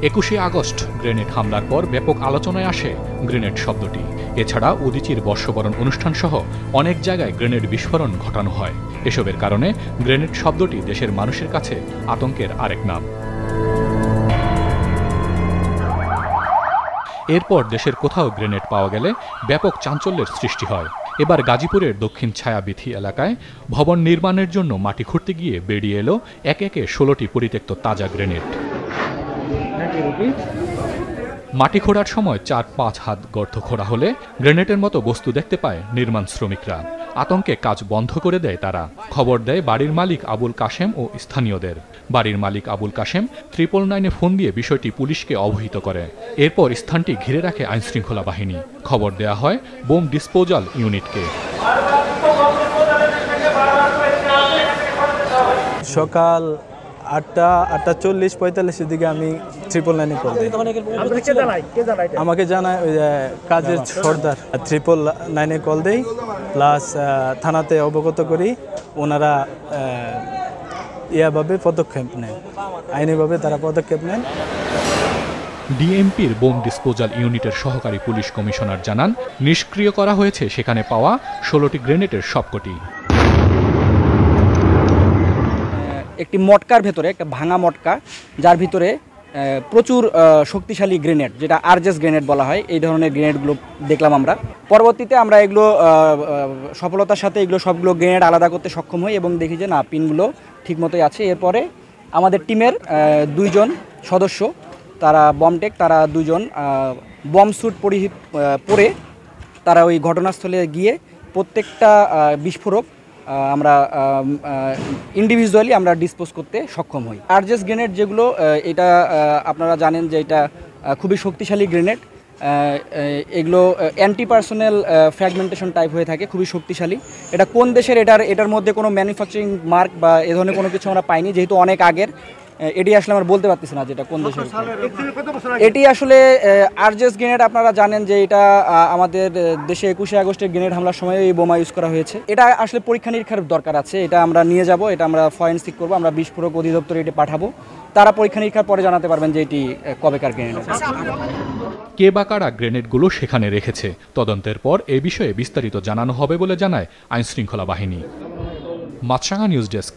21শে August grenade হামলার পর ব্যাপক আলোচনায় আসে গ্রেনেড শব্দটি। এছাড়া উদীচীর বর্ষবরণ অনুষ্ঠান সহ অনেক জায়গায় গ্রেনেড বিস্ফোরণ ঘটানো হয়। এসবের কারণে গ্রেনেড শব্দটি দেশের মানুষের কাছে আতঙ্কের আরেক নাম। এরপর দেশের কোথাও গ্রেনেড পাওয়া গেলে ব্যাপক চাঞ্চল্যের সৃষ্টি হয়। এবার গাজীপুরের দক্ষিণ ছায়াবিথি এলাকায় ভবন নির্মাণের জন্য মাটি খুঁড়তে গিয়ে বেরিয়ে এলো একে একে 16টি পরিত্যক্ত তাজা গ্রেনেড। মাটি খোঁড়ার সময় 4-5 হাত গর্ত খোঁড়া হলে গ্রেনেডের মতো বস্তু দেখতে পায় নির্মাণ শ্রমিকরা। আতঙ্কে কাজ বন্ধ করে দেয় তারা। খবর দেয় বাড়ির মালিক আবুল কাশেম ও স্থানীয়দের। বাড়ির মালিক আবুল কাশেম 999-এ ফোন দিয়ে বিষয়টি পুলিশকে অবহিত করে। এরপর স্থানটি ঘিরে রাখে আইনশৃঙ্খলা বাহিনী। খবর দেয়া হয় বোম ডিসপোজাল ইউনিটকে। সকাল 8:40-45 দিকে আমি 999-এ কল দিই। আমাকে জানায় ওই কাজের সর্দার। 999-এ কল দেই, প্লাস থানাতে অবগত করি। ওনারা ইয়াভাবে পদক্ষেপ নেন, আইনিভাবে তারা পদক্ষেপ নেন। ডিএমপির বোম ডিসপোজাল ইউনিটের সহকারী পুলিশ কমিশনার জানান, নিষ্ক্রিয় করা হয়েছে সেখানে পাওয়া 16টি গ্রেনেডের সবকটি। একটি মটকার ভেতরে, একটা ভাঙা মটকা, যার ভিতরে প্রচুর শক্তিশালী গ্রেনেড, যেটা আরজেস গ্রেনেড বলা হয়, এই ধরনের গ্রেনেডগুলো দেখলাম আমরা। পরবর্তীতে আমরা এগুলো সফলতার সাথে সবগুলো গ্রেনেড আলাদা করতে সক্ষম হই এবং দেখি যে না, পিনগুলো ঠিকমতোই আছে। এরপরে আমাদের টিমের 2 জন সদস্য, তারা বমটেক, তারা 2 জন বম স্যুট পরে তারা ওই ঘটনাস্থলে গিয়ে প্রত্যেকটা বিস্ফোরক আমরা ইন্ডিভিজুয়ালি আমরা ডিসপোজ করতে সক্ষম হই। আরজেস গ্রেনেড যেগুলো, এটা আপনারা জানেন যে এটা খুবই শক্তিশালী গ্রেনেড। এগুলো অ্যান্টি পার্সোনাল ফ্র্যাগমেন্টেশন টাইপ হয়ে থাকে, খুবই শক্তিশালী। এটা কোন দেশের, এটার মধ্যে কোনো ম্যানুফ্যাকচারিং মার্ক বা এ ধরনের কোনো কিছু আমরা পাইনি, যেহেতু অনেক আগের। এটি আসলে আমরা বলতে পারতেছি না যেটা কোন দেশের। এটি আসলে আরজেস গ্রেনেড, আপনারা জানেন যে এটা আমাদের দেশে 21শে আগস্টের গ্রেনেড হামলার সময় এই বোমা ইউজ করা হয়েছে। এটা আসলে পরীক্ষা নিরীক্ষার দরকার আছে। এটা আমরা নিয়ে যাব, এটা আমরা ফরেনসিক করবো, আমরা বিস্ফোরক অধিদপ্তরে এটা পাঠাবো। তারা পরীক্ষা নিরীক্ষার পরে জানাতে পারবেন যে এটি কবেকার গ্রেনেড। কে বা কারা গ্রেনেডগুলো সেখানে রেখেছে, তদন্তের পর এ বিষয়ে বিস্তারিত জানানো হবে বলে জানায় আইনশৃঙ্খলা বাহিনী। মাছরাঙা নিউজ ডেস্ক।